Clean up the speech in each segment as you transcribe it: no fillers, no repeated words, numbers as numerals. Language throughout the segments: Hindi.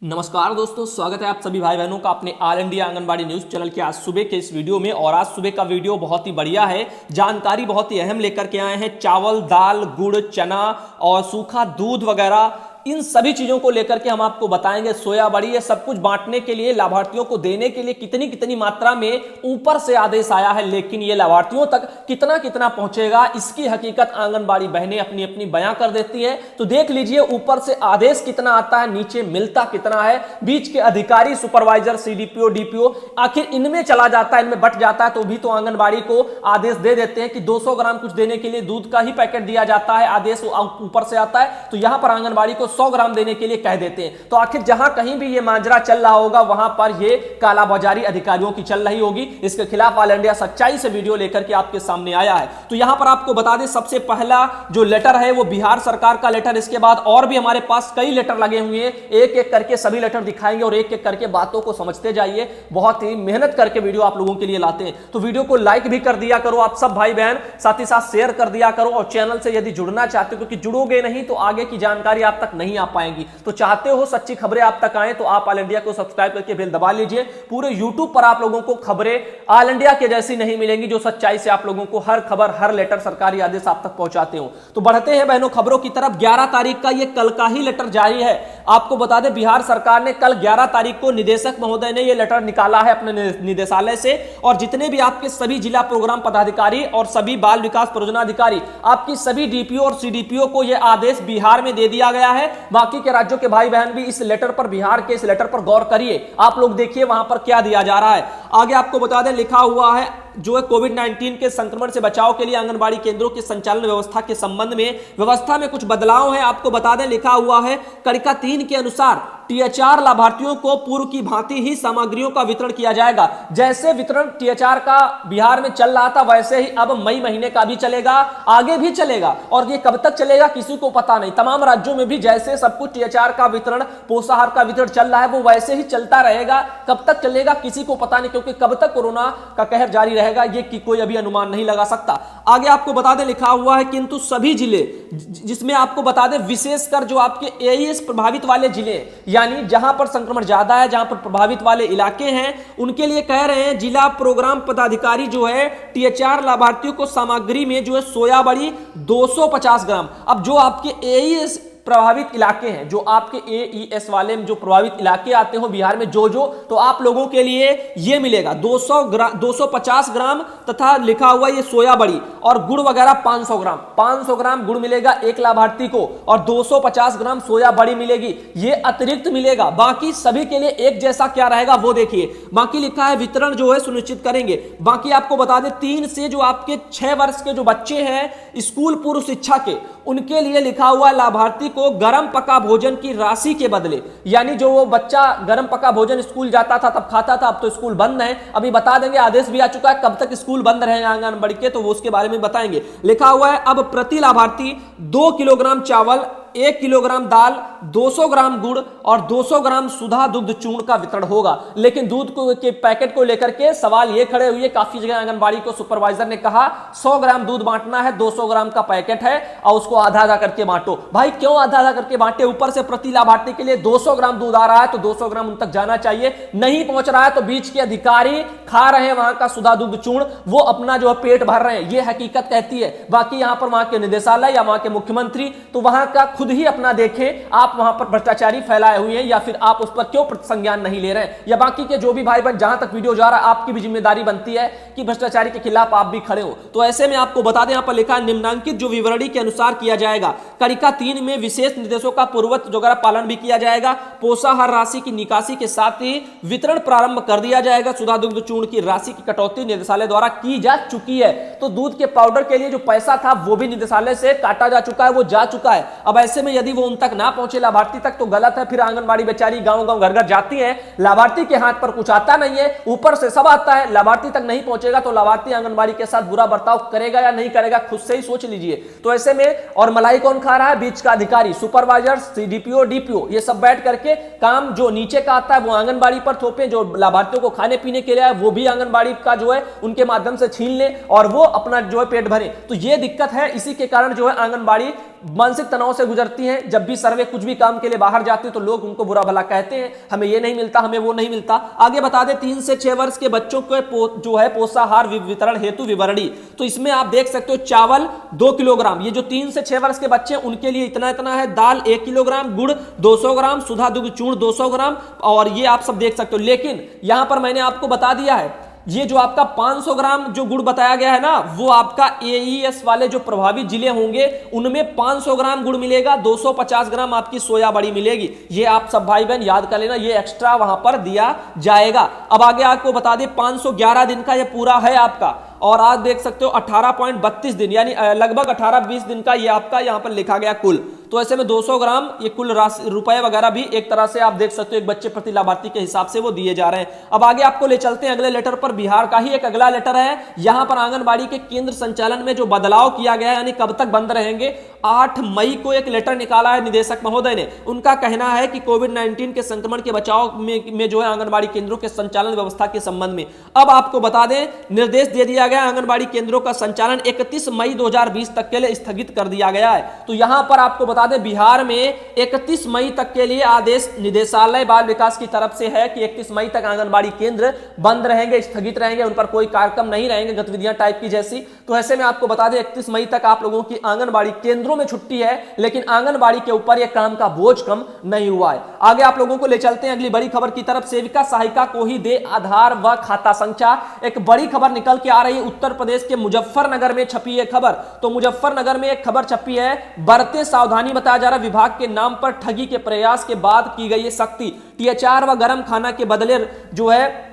नमस्कार दोस्तों, स्वागत है आप सभी भाई बहनों का अपने all India anganwadi news channel के आज सुबह के इस वीडियो में। और आज सुबह का वीडियो बहुत ही बढ़िया है, जानकारी बहुत ही अहम लेकर के आए हैं। चावल, दाल, गुड़, चना और सूखा दूध वगैरह इन सभी चीजों को लेकर के हम आपको बताएंगे। सोया बड़ी ये सब कुछ बांटने के लिए, लाभार्थियों को देने के लिए कितनी कितनी मात्रा में ऊपर से आदेश आया है, लेकिन ये लाभार्थियों तक कितना कितना पहुंचेगा इसकी हकीकत आंगनबाड़ी बहनें अपनी अपनी बयां कर देती हैं। तो देख लीजिए ऊपर से आदेश कितना आता है, नीचे मिलता कितना है। बीच के अधिकारी, सुपरवाइजर, सीडीपीओ, डीपीओ आखिर इनमें चला जाता है, इनमें बट जाता है, तो भी तो आंगनबाड़ी को आदेश दे देते हैं कि 200 ग्राम कुछ देने के लिए दूध का ही पैकेट दिया जाता है, आदेश ऊपर से आता है। तो यहां पर आंगनबाड़ी को 100 ग्राम देने के लिए कह देते हैं। तो आखिर जहां कहीं भी ये मांजरा चल रहा होगा वहां पर ये कालाबाजारी अधिकारियों की चल रही होगी। इसके खिलाफ ऑल इंडिया सच्चाई से वीडियो लेकर के आपके सामने आया है। तो यहां पर आपको बता दें, सबसे पहला जो लेटर है वो बिहार सरकार का लेटर। इसके बाद और भी हमारे पास कई लेटर लगे हुए हैं, एक एक करके सभी लेटर दिखाएंगे और एक एक करके बातों को समझते जाइए। बहुत ही मेहनत करके वीडियो आप लोगों के लिए लाते हैं, तो वीडियो को लाइक भी कर दिया करो आप सब भाई बहन, साथ ही साथ शेयर कर दिया करो। और चैनल से यदि जुड़ना चाहते हो, क्योंकि जुड़ोगे नहीं तो आगे की जानकारी आप तक नहीं आ पाएंगी। तो चाहते हो सच्ची खबरें आप तक आए तो आप ऑल इंडिया को सब्सक्राइब करके बेल दबा लीजिए। पूरे यूट्यूब पर आप लोगों को खबरें ऑल इंडिया के जैसी नहीं मिलेंगी, जो सच्चाई से आप लोगों को हर खबर, हर लेटर, सरकारी आदेश आप तक पहुंचाते हो। तो बढ़ते हैं बहनों खबरों की तरफ। 11 तारीख का ये कल का ही लेटर जारी है। आपको बता दें, बिहार सरकार ने कल 11 तारीख को निदेशक महोदय ने यह लेटर निकाला है अपने निदेशालय से। और जितने भी आपके सभी जिला प्रोग्राम पदाधिकारी और सभी बाल विकास परियोजना अधिकारी, आपकी सभी डीपीओ और सीडीपीओ को यह आदेश बिहार में दे दिया गया है। बाकी के राज्यों के भाई बहन भी इस लेटर पर, बिहार के इस लेटर पर गौर करिए। आप लोग देखिए वहां पर क्या दिया जा रहा है। आगे आपको बता दें, लिखा हुआ है जो है कोविड-19 के संक्रमण से बचाव के लिए आंगनबाड़ी केंद्रों के संचालन व्यवस्था के संबंध में व्यवस्था में कुछ बदलाव है। आपको बता दें, लिखा हुआ है कड़िका 3 के अनुसार टीएचआर लाभार्थियों को पूर्व की भांति ही सामग्रियों का वितरण किया जाएगा। जैसे वितरण टीएचआर का बिहार में चल रहा था, वैसे ही अब मई महीने का भी चलेगा, आगे भी चलेगा। और ये कब तक चलेगा किसी को पता नहीं। तमाम राज्यों में भी जैसे सब कुछ टीएचआर का वितरण, पोषाहार का वितरण चल रहा है, वो वैसे ही चलता रहेगा। कब तक चलेगा किसी को पता नहीं, क्योंकि कब तक कोरोना का कहर जारी रहेगा ये कि कोई अभी अनुमान नहीं लगा सकता। आगे आपको बता दें, लिखा हुआ है किंतु सभी जिले, जिसमें आपको बता दें विशेषकर जो आपके एईएस प्रभावित वाले जिले, यानी जहां पर संक्रमण ज्यादा है, जहां पर प्रभावित वाले इलाके हैं, उनके लिए कह रहे हैं जिला प्रोग्राम पदाधिकारी जो है टीएचआर लाभार्थियों को सामग्री में जो है सोया बड़ी 250 ग्राम। अब जो आपके एईएस प्रभावित इलाके हैं, जो आपके एईएस वाले में जो प्रभावित इलाके आते हो बिहार में, जो तो आप लोगों के लिए ये मिलेगा 250 ग्राम, तथा लिखा हुआ ये सोया बड़ी और गुड़ वगैरह 500 ग्राम गुड़ मिलेगा एक लाभार्थी को, और 250 ग्राम सोया बड़ी मिलेगी। ये अतिरिक्त मिलेगा। बाकी सभी के लिए एक जैसा क्या रहेगा वो देखिए। बाकी लिखा है वितरण जो है सुनिश्चित करेंगे। बाकी आपको बता दें 3 से जो आपके 6 वर्ष के जो बच्चे हैं स्कूल पूर्व शिक्षा के, उनके लिए लिखा हुआ लाभार्थी को गरम पका भोजन की राशि के बदले, यानी जो वो बच्चा गरम पका भोजन स्कूल जाता था तब खाता था, अब तो स्कूल बंद है। अभी बता देंगे, आदेश भी आ चुका है कब तक स्कूल बंद रहेगा आंगनबाड़ी के, तो वो उसके बारे में बताएंगे। लिखा हुआ है अब प्रति लाभार्थी 2 किलोग्राम चावल, 1 किलोग्राम दाल, 200 ग्राम गुड़ और 200 ग्राम सुधा दुग्ध चूर्ण का वितरण होगा। लेकिन दूध के पैकेट को लेकर के सवाल ये खड़े हुए, काफी जगह आंगनबाड़ी को सुपरवाइजर ने कहा 100 ग्राम दूध बांटना है, 200 ग्राम का पैकेट है और उसको आधा आधा करके बांटो। भाई क्यों आधा आधा करके बांटे? ऊपर से प्रति लाभार्थी के लिए 200 ग्राम दूध आ रहा है तो 200 ग्राम उन तक जाना चाहिए। नहीं पहुंच रहा है तो बीच के अधिकारी खा रहे हैं वहां का सुधा दुग्ध चूर्ण, वो अपना जो है पेट भर रहे हैं, ये हकीकत कहती है। बाकी यहां पर वहां के निदेशालय या वहां के मुख्यमंत्री तो वहां का खुद ही अपना देखें, आप वहां पर भ्रष्टाचारी फैलाए हुए हैं या फिर आप उस पर क्यों संज्ञान नहीं ले रहे हैं। या बाकी के जो भी भाई बहन, जहां तक वीडियो जा रहा है, आपकी भी जिम्मेदारी बनती है कि भ्रष्टाचारी के खिलाफ आप भी खड़े हो। तो ऐसे में आपको बता दें, यहां पर लिखा है निम्नांकित जो विवरणी के अनुसार किया जाएगा। कड़िका 3 में विशेष निर्देशों का पूर्ववत वगैरह पालन भी किया जाएगा। पोषाहार राशि की निकासी के साथ ही वितरण प्रारंभ कर दिया जाएगा। सुधा दुग्ध चूर्ण की राशि की कटौती निदेशालय द्वारा की जा चुकी है। तो दूध के पाउडर के लिए जो पैसा था वो भी निदेशालय से काटा जा चुका है, वो जा चुका है। अब ऐसे में यदि वो उन तक ना पहुंचे लाभार्थी तक तो गलत है। फिर आंगनबाड़ी बेचारी गांव गांव घर घर जाती है, लाभार्थी के हाथ पर कुछ आता नहीं है, ऊपर से सब आता है, लाभार्थी तक नहीं पहुंचेगा तो लाभार्थी आंगनबाड़ी के साथ बुरा बर्ताव करेगा या नहीं करेगा, खुद से ही सोच लीजिए। तो ऐसे में और मलाई कौन खा रहा है? बीच का अधिकारी, सुपरवाइजर, सीडीपीओ, डीपीओ, ये सब बैठ करके काम जो नीचे का आता है वो आंगनबाड़ी पर थोपे, जो लाभार्थियों को खाने पीने के लिए आए वो भी आंगनबाड़ी का जो है उनके माध्यम से छीन ले और वो अपना जो है पेट भरे। तो ये दिक्कत है, इसी के कारण जो है आंगनबाड़ी मानसिक तनाव से गुजरती हैं। जब भी सर्वे कुछ भी काम के लिए बाहर जाती है तो लोग उनको बुरा भला कहते हैं, हमें ये नहीं मिलता, हमें वो नहीं मिलता। आगे बता दें 3 से 6 वर्ष के बच्चों को जो है पोषाहार वितरण हेतु विवरणी, तो इसमें आप देख सकते हो चावल 2 किलोग्राम, ये जो 3 से 6 वर्ष के बच्चे हैं उनके लिए इतना इतना है, दाल 1 किलोग्राम, गुड़ 200 ग्राम, सुधा दुग्ध चूर्ण 200 ग्राम, और ये आप सब देख सकते हो। लेकिन यहां पर मैंने आपको बता दिया है ये जो आपका 500 ग्राम जो गुड़ बताया गया है ना, वो आपका एईएस वाले जो प्रभावित जिले होंगे उनमें 500 ग्राम गुड़ मिलेगा, 250 ग्राम आपकी सोया बड़ी मिलेगी। ये आप सब भाई बहन याद कर लेना, ये एक्स्ट्रा वहां पर दिया जाएगा। अब आगे आपको बता दें 511 दिन का ये पूरा है आपका, और आज देख सकते हो 18.32 दिन यानी लगभग 18-20 दिन का ये आपका यहां पर लिखा गया कुल। तो ऐसे में 200 ग्राम ये कुल रुपए वगैरह भी एक तरह से आप देख सकते हो एक बच्चे प्रति लाभार्थी के हिसाब से वो दिए जा रहे हैं। अब आगे आपको ले चलते हैं अगले लेटर पर। बिहार का ही एक अगला लेटर है, यहां पर आंगनबाड़ी के केंद्र संचालन में जो बदलाव किया गया है, यानी कब तक बंद रहेंगे। 8 मई को एक लेटर निकाला है निदेशक महोदय ने। उनका कहना है कि कोविड-19 के संक्रमण के बचाव में जो है आंगनबाड़ी केंद्रों के संचालन व्यवस्था के संबंध में अब आपको बता दें निर्देश दे दिया गया, आंगनबाड़ी केंद्रों का संचालन 31 मई 2020 तक के लिए स्थगित कर दिया गया है। तो यहां पर आपको बता दें बिहार में 31 मई तक के लिए आदेश निदेशालय बाल विकास की तरफ से है कि 31 मई तक आंगनबाड़ी केंद्र बंद रहेंगे, स्थगित रहेंगे, उन पर कोई कार्यक्रम नहीं रहेंगे, गतिविधियां टाइप की जैसी। तो ऐसे में आपको बता दें 31 मई तक आप लोगों की आंगनबाड़ी केंद्रों में छुट्टी है, लेकिन आंगनबाड़ी के ऊपर यह काम का बोझ कम नहीं हुआ है। आगे आप लोगों को ले चलते हैं अगली बड़ी खबर की तरफ। सेविका सहायिका को ही दे आधार व खाता संख्या, एक बड़ी खबर निकल के आ रही है उत्तर प्रदेश के मुजफ्फरनगर में छपी है खबर। तो मुजफ्फरनगर में एक खबर छपी है, बरते सावधानी बताया जा रहा, विभाग के नाम पर ठगी के प्रयास के बाद की गई है सख्ती। टीएचआर व गर्म खाना के बदले जो है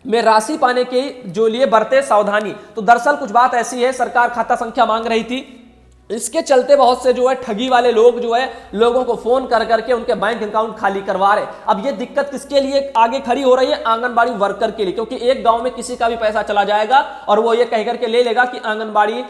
में राशि पाने के जो लिए बरते सावधानी। तो दरअसल कुछ बात ऐसी है, सरकार खाता संख्या मांग रही थी, इसके चलते बहुत से जो है ठगी वाले लोग जो है लोगों को फोन कर करके उनके बैंक अकाउंट खाली करवा रहे। अब ये दिक्कत किसके लिए आगे खड़ी हो रही है? आंगनबाड़ी वर्कर के लिए, क्योंकि एक गांव में किसी का भी पैसा चला जाएगा और वो ये कह करके ले लेगा कि आंगनबाड़ी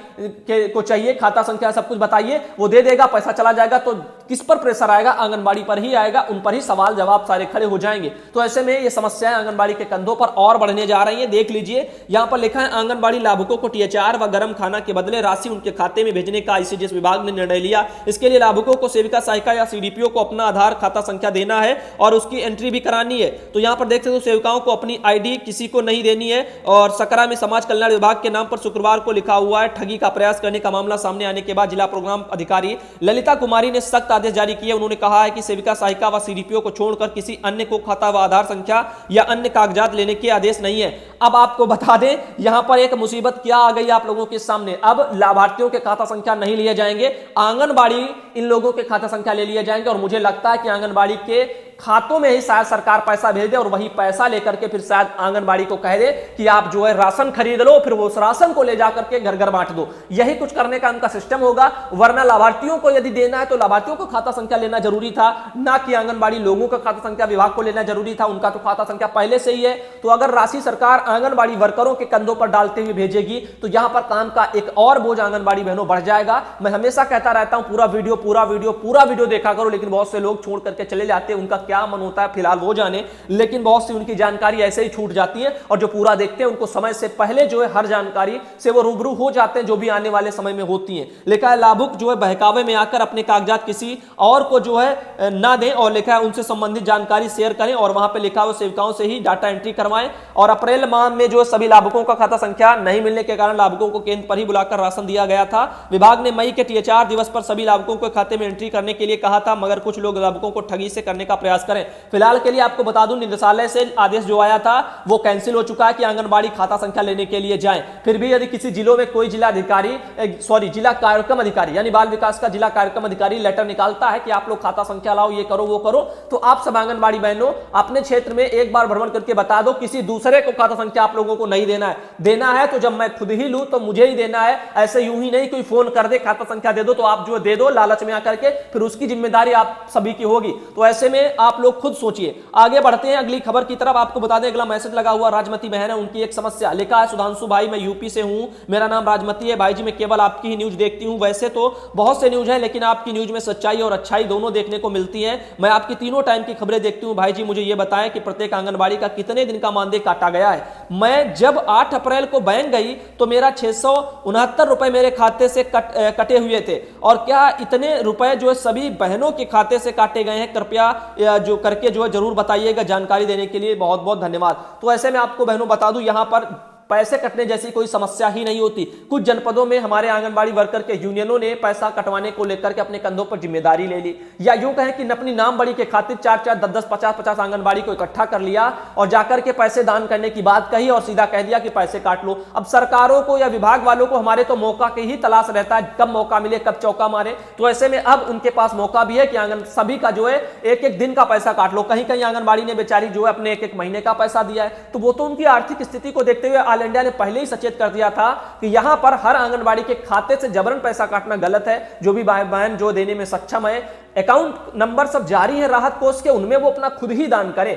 को चाहिए खाता संख्या सब कुछ बताइए, वो दे देगा, पैसा चला जाएगा। तो किस पर प्रेशर आएगा? आंगनबाड़ी पर ही आएगा, उन पर ही सवाल जवाब सारे खड़े हो जाएंगे। तो ऐसे में ये समस्याएं आंगनबाड़ी के कंधों पर और बढ़ने जा रही है। देख लीजिए यहां पर लिखा है, आंगनबाड़ी लाभुकों को टीएचआर व गर्म खाना के बदले राशि उनके खाते में भेजने का आईसीडीएस विभाग ने निर्णय लिया। इसके लिए लाभुकों को सेविका सहायिका या सीडीपीओ को अपना आधार खाता संख्या देना है और उसकी एंट्री भी करानी है। तो यहां पर देख सकते हो सेविकाओं को अपनी आईडी किसी को नहीं देनी है। और सकरा में समाज कल्याण विभाग के नाम पर शुक्रवार को लिखा हुआ है, ठगी का प्रयास करने का मामला सामने आने के बाद जिला प्रोग्राम अधिकारी ललिता कुमारी ने सख्त आदेश जारी किए। उन्होंने कहा है कि सेविका सहायिका व सीडीपीओ को छोड़कर किसी अन्य को खाता व आधार संख्या या अन्य कागजात लेने के आदेश नहीं है। अब आपको बता दें यहां पर एक मुसीबत क्या आ गई आप लोगों के सामने, अब लाभार्थियों के खाता संख्या नहीं लिए जाएंगे, आंगनबाड़ी इन लोगों के खाता संख्या ले लिए जाएंगे। और मुझे लगता है कि आंगनबाड़ी के खातों में ही शायद सरकार पैसा भेज दे और वही पैसा लेकर के फिर शायद आंगनबाड़ी को कह दे कि आप जो है राशन खरीद लो, फिर वो उस राशन को ले जाकर के घर घर बांट दो। यही कुछ करने का उनका सिस्टम होगा। वरना लाभार्थियों को यदि देना है तो लाभार्थियों को खाता संख्या लेना जरूरी था, ना कि आंगनबाड़ी लोगों का खाता संख्या विभाग को लेना जरूरी था। उनका तो खाता संख्या पहले से ही है। तो अगर राशि सरकार आंगनबाड़ी वर्करों के कंधों पर डालते हुए भेजेगी तो यहां पर काम का एक और बोझ आंगनबाड़ी बहनों बढ़ जाएगा। मैं हमेशा कहता रहता हूं पूरा वीडियो देखा करो, लेकिन बहुत से लोग छोड़ करके चले जाते हैं, उनका क्या मन होता है फिलहाल वो जाने, लेकिन बहुत सी उनकी जानकारी ऐसे ही छूट जाती है। और जो पूरा देखते हैं उनको समय से पहले जो है हर जानकारी से वो रूबरू हो जाते हैं जो भी आने वाले समय में होती है। लिखा है लाभुक जो है बहकावे में आकर अपने कागजात किसी और को जो है ना दें, और लिखा है उनसे संबंधित जानकारी शेयर करें, और वहां पे लिखा हुआ सेविकाओं से ही डाटा एंट्री करवाएं। और अप्रैल माह में जो सभी लाभुकों का खाता संख्या नहीं मिलने के कारण लाभुकों को केंद्र पर ही बुलाकर राशन दिया गया था। विभाग ने मई के टीएचआर दिवस पर सभी लाभुकों को खाते में एंट्री करने के लिए कहा था, मगर कुछ लोग लाभुकों को ठगी से करने का प्रयास करें। फिलहाल के लिए आपको बता दूं निदेशालय से आदेश जो आया था वो कैंसिल हो चुका है कि आंगनबाड़ी खाता संख्या लेने के लिए जाएं। फिर भी यदि किसी जिलों में कोई जिला कार्यक्रम अधिकारी यानी बाल विकास का जिला कार्यक्रम अधिकारी लेटर निकालता है कि आप लोग खाता संख्या लाओ, ये करो वो करो, तो आप सब आंगनबाड़ी बहनों अपने क्षेत्र में एक बार भ्रमण करके बता दो, किसी दूसरे को खाता संख्या आप लोगों को नहीं देना है। देना है तो जब मैं खुद ही लूं तो मुझे ही देना है, ऐसे यूं ही नहीं कोई फोन कर दे खाता संख्या दे दो तो आप जो दे दो लालच में आकर के, फिर उसकी जिम्मेदारी आप सभी की होगी। तो ऐसे में आप लोग खुद सोचिए। आगे बढ़ते हैं अगली खबर की तरफ। आपको बता दें अगला मैसेज लगा हुआ राजमती बहन है, उनकी एक समस्या। लिखा है सुधांशु भाई मैं यूपी से हूं, मेरा नाम राजमती है। भाई जी मैं केवल आपकी ही न्यूज देखती हूं, वैसे तो बहुत से न्यूज है लेकिन आपकी न्यूज में सच्चाई और अच्छाई दोनों देखने को मिलती है। मैं आपकी तीनों टाइम की खबरें देखती हूं। भाई जी मुझे यह बताएं कि प्रत्येक आंगनबाड़ी का कितने दिन का मानदेय काटा गया है। मैं जब 8 अप्रैल को बैंक गई तो मेरा 669 रुपए मेरे खाते से कटे हुए थे। और क्या इतने रुपए जो है सभी बहनों के खाते से काटे गए हैं? कृपया जो करके जो है जरूर बताइएगा। जानकारी देने के लिए बहुत बहुत धन्यवाद। तो ऐसे में आपको बहनों बता दूं, यहां पर पैसे कटने जैसी कोई समस्या ही नहीं होती। कुछ जनपदों में हमारे आंगनबाड़ी वर्कर के यूनियनों ने पैसा कटवाने को लेकर के अपने कंधों पर जिम्मेदारी ले ली, या यूं कहें कि अपनी नाम बड़ी के खातिर 4-4, 10-10, 50-50 आंगनबाड़ी को इकट्ठा कर लिया और जाकर के पैसे दान करने की बात कही और सीधा कह दिया कि पैसे काट लो। अब सरकारों को या विभाग वालों को हमारे तो मौका की ही तलाश रहता है, कब मौका मिले, कब चौका मारे। तो ऐसे में अब उनके पास मौका भी है कि सभी का जो है एक एक दिन का पैसा काट लो। कहीं कहीं आंगनबाड़ी ने बेचारी जो है अपने एक एक महीने का पैसा दिया है, तो वो तो उनकी आर्थिक स्थिति को देखते हुए ऑल इंडिया ने पहले ही सचेत कर दिया था कि यहां पर हर आंगनबाड़ी के खाते से जबरन पैसा काटना गलत है। जो भी बहन जो देने में सक्षम है, अकाउंट नंबर सब जारी है राहत कोष के, उनमें वो अपना खुद ही दान करें।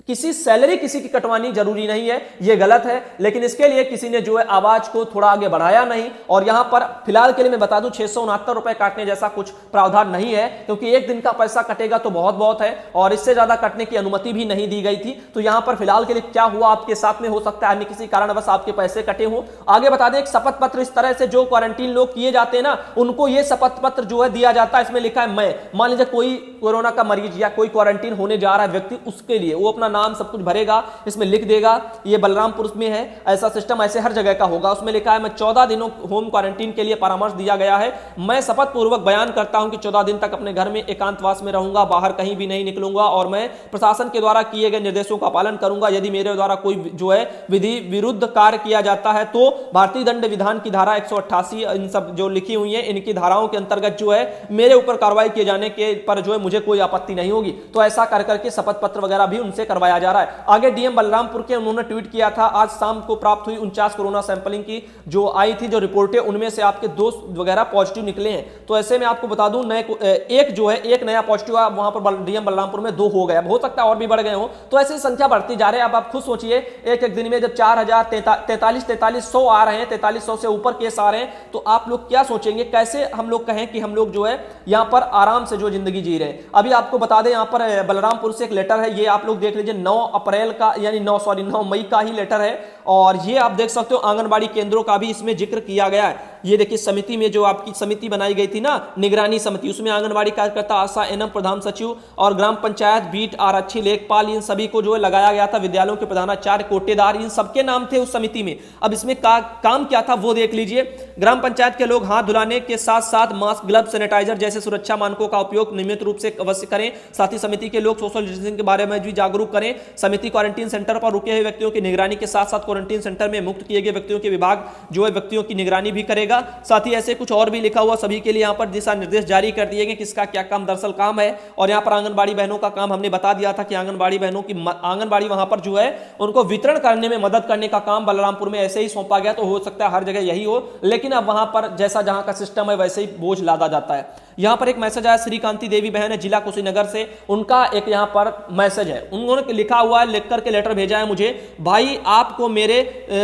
किसी सैलरी किसी की कटवानी जरूरी नहीं है, यह गलत है। लेकिन इसके लिए किसी ने जो है आवाज को थोड़ा आगे बढ़ाया नहीं। और यहां पर फिलहाल के लिए मैं बता दूं 669 रुपए काटने जैसा कुछ प्रावधान नहीं है, क्योंकि एक दिन का पैसा कटेगा तो बहुत बहुत है और इससे ज्यादा कटने की अनुमति भी नहीं दी गई थी। तो यहां पर फिलहाल के लिए क्या हुआ आपके साथ में, हो सकता है अन्य किसी कारणवश आपके पैसे कटे हो। आगे बता दें, एक शपथ पत्र इस तरह से जो क्वारंटीन लोग किए जाते हैं ना, उनको यह शपथ पत्र जो है दिया जाता है। इसमें लिखा है मैं, मान लीजिए कोई कोरोना का मरीज या कोई क्वारंटीन होने जा रहा है व्यक्ति, उसके लिए वो अपना नाम सब कुछ भरेगा, इसमें लिख देगा। ये बलरामपुर में है, ऐसा सिस्टम ऐसे हर जगह का होगा। उसमें लिखा है मैं 14 दिनों होम क्वारंटीन के लिए परामर्श दिया गया है। मैं शपथ पूर्वक बयान करता हूं कि 14 दिन तक अपने घर में एकांतवास में रहूंगा, बाहर कहीं भी नहीं निकलूंगा और मैं प्रशासन के द्वारा किए गए निर्देशों का पालन करूंगा। यदि मेरे द्वारा कोई जो है विधि विरुद्ध कार्य किया जाता है तो भारतीय दंड विधान की धारा 188 इन सब जो लिखी हुई है, इनकी धाराओं के अंतर्गत जो है मेरे ऊपर कार्रवाई किए जाने के पर जो है मुझे कोई आपत्ति नहीं होगी। तो ऐसा कर करके शपथ पत्र वगैरह भी उनसे करवाया जा रहा है। आगे डीएम बलरामपुर के उन्होंने ट्वीट किया था, आज शाम को प्राप्त हुई 49 कोरोना सैंपलिंग की जो आई थी जो रिपोर्टें, उनमें से आपके 2 वगैरह पॉजिटिव निकले हैं। तो ऐसे में आपको बता दूं एक नया पॉजिटिव वहां पर डीएम बलरामपुर में 2 हो गया, हो सकता है और भी बढ़ गए हो। तो ऐसी संख्या बढ़ती जा रही है। अब आप खुद सोचिए, एक एक दिन में जब 4300 आ रहे हैं, 4300 से ऊपर केस आ रहे हैं, तो आप लोग क्या सोचेंगे, कैसे हम लोग कहें कि हम लोग जो है यहां पर आराम से जो जिंदगी जी रहे हैं। अभी आपको बता दें, यहां पर बलरामपुर से एक लेटर है, ये आप लोग देख लीजिए, 9 अप्रैल का यानी 9 मई का ही लेटर है। और ये आप देख सकते हो आंगनबाड़ी केंद्रों का भी इसमें जिक्र किया गया है। ये देखिए समिति में जो आपकी समिति बनाई गई थी ना, निगरानी समिति, उसमें आंगनबाड़ी कार्यकर्ता, आशा, एनएम, प्रधान सचिव और ग्राम पंचायत बीट, आरक्षी, लेखपाल, इन सभी को जो है लगाया गया था। विद्यालयों के प्रधानाचार्य, कोटेदार, इन सबके नाम थे उस समिति में। अब इसमें काम क्या था वो देख लीजिए। ग्राम पंचायत के लोग हाथ धुलाने के साथ साथ मास्क, ग्लव, सैनिटाइजर जैसे सुरक्षा मानकों का उपयोग नियमित रूप से अवश्य करें। साथ ही समिति के लोग सोशल डिस्टेंसिंग के बारे में भी जागरूक करें। समिति क्वारंटीन सेंटर पर रुके हुए व्यक्तियों की निगरानी के साथ साथ क्वारंटीन सेंटर में मुक्त किए गए व्यक्तियों के विभाग जो है व्यक्तियों की निगरानी भी करेगा। साथ ही ऐसे कुछ और भी लिखा हुआ सभी के लिए यहाँ पर दिशा निर्देश जारी कर दिए गए, किसका क्या काम दरअसल काम है। और यहाँ पर आंगनबाड़ी बहनों का काम हमने बता दिया था कि आंगनबाड़ी बहनों की आंगनबाड़ी वहां पर जो है उनको वितरण करने में मदद करने का काम बलरामपुर में ऐसे ही सौंपा गया। तो हो सकता है हर जगह यही हो, लेकिन अब वहां पर जैसा जहां का सिस्टम है वैसे ही बोझ लादा जाता है। यहां पर एक मैसेज आया, श्रीकांति देवी बहन है, जिला कुशीनगर से, उनका एक यहां पर मैसेज है। उन्होंने लिखा हुआ है, लिख करके लेटर भेजा है मुझे, भाई आपको मेरे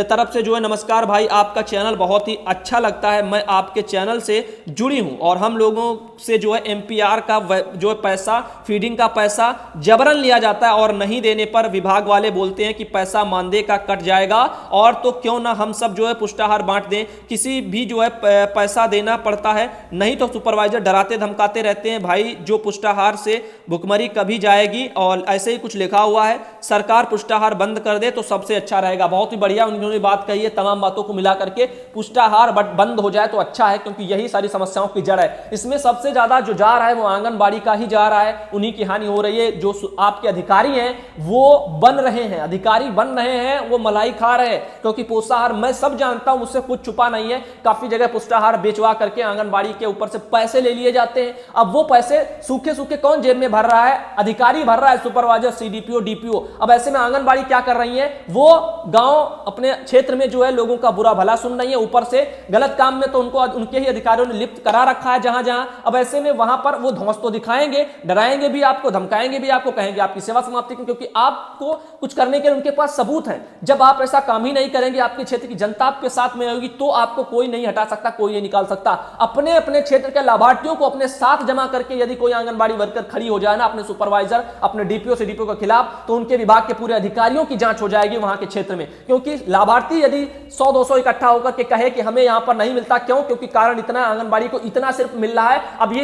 तरफ से जो है नमस्कार भाई, आपका चैनल बहुत ही अच्छा लगता है। मैं आपके चैनल से जुड़ी हूं और हम लोगों से जो है एमपीआर का जो है पैसा, फीडिंग का पैसा जबरन लिया जाता है और नहीं देने पर विभाग वाले बोलते हैं कि पैसा मानदेय का कट जाएगा। और तो क्यों ना हम सब जो है पुष्टाहार बांट दें, किसी भी जो है पैसा देना पड़ता है, नहीं तो सुपरवाइजर डराते धमकाते रहते हैं भाई, जो पुष्टाहार से भुखमरी कभी जाएगी। और ऐसे ही कुछ लिखा हुआ है, सरकार पुष्टाहार बंद कर दे तो सबसे अच्छा रहेगा। बहुत ही बढ़िया उन्होंने बात कही है, तमाम बातों को मिला करके पुष्टाहार बंद हो जाए तो अच्छा है, क्योंकि यही सारी समस्याओं की जड़ है। इसमें सबसे ज्यादा जो जा रहा है वो आंगनबाड़ी का ही जा रहा है, उन्हीं की हानि हो रही है। जो आपके अधिकारी हैं वो बन रहे हैं, अधिकारी बन रहे हैं, वो मलाई खा रहे हैं, क्योंकि पुष्टाहार मैं सब जानता हूं, मुझसे कुछ छुपा नहीं है। काफी जगह पुष्टाहार बेचवा करके आंगनबाड़ी के ऊपर से पैसे ले लिए जाते हैं। अब वो पैसे सूखे सूखे कौन जेब में भर रहा है? अधिकारी भर रहा है, सुपरवाइजर, सीडीपीओ, डीपीओ। अब ऐसे में आंगनबाड़ी क्या कर रही है, वो गांव अपने क्षेत्र में जो है लोगों का बुरा भला सुन रही है, ऊपर से गलत काम में तो उनको उनके ही अधिकारियों ने लिप्त करा रखा है जहां जहां। अब ऐसे में वहां पर वो धौंस तो दिखाएंगे, डराएंगे भी आपको, धमकाएंगे भी आपको, कहेंगे आपकी सेवा समाप्ति, क्योंकि आपको कुछ करने के लिए उनके पास सबूत है। जब आप ऐसा काम ही नहीं करेंगे, आपके क्षेत्र की जनता आपके साथ में होगी, तो आपको कोई नहीं हटा सकता, कोई नहीं निकाल सकता। अपने अपने क्षेत्र के लाभार्थियों को को अपने साथ जमा करके यदि कोई आंगनबाड़ी वर्कर खड़ी हो जाए ना अपने सुपरवाइजर, अपने डीपीओ से डीपीओ के खिलाफ, तो उनके विभाग के पूरे अधिकारियों की जांच हो जाएगी वहां के क्षेत्र में। क्योंकि लाभार्थी यदि 100-200 इकट्ठा होकर के कहे कि हमें यहां पर नहीं मिलता, क्यों? क्योंकि कारण इतना, आंगनबाड़ी को इतना सिर्फ मिल रहा है। अब ये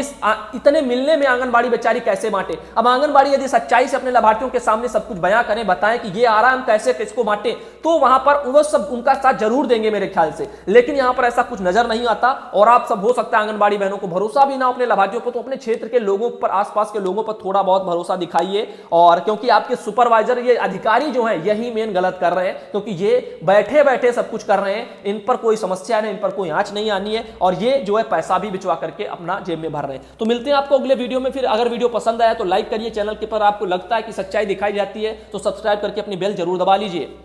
इतने मिलने में आंगनबाड़ी बेचारी कैसे बांटे? अब आंगनबाड़ी यदि सच्चाई से अपने लाभार्थियों के सामने सब कुछ बयां करें, बताएं कि ये आ रहा है, हम कैसे किसको बांटे, तो वहां पर वो सब उनका साथ जरूर देंगे मेरे ख्याल से। लेकिन यहां पर ऐसा कुछ नजर नहीं आता। और आप सब, हो सकता है आंगनबाड़ी बहनों को भरोसा भी ना अपने लाभार्थियों को, तो अपने क्षेत्र के लोगों पर, आसपास के लोगों पर थोड़ा बहुत भरोसा दिखाइए। और क्योंकि आपके सुपरवाइजर, ये अधिकारी जो है, यही मेन गलत कर रहे हैं, क्योंकि ये बैठे बैठे सब कुछ कर रहे हैं। इन पर कोई समस्या नहीं, इन पर कोई आंच नहीं आनी है, और ये जो है पैसा भी बिचवा करके अपना जेब में भर रहे हैं। तो मिलते हैं आपको अगले वीडियो में। फिर अगर वीडियो पसंद आया तो लाइक करिए, चैनल के पर आपको लगता है कि सच्चाई दिखाई जाती है तो सब्सक्राइब करके अपनी बेल जरूर दबा लीजिए।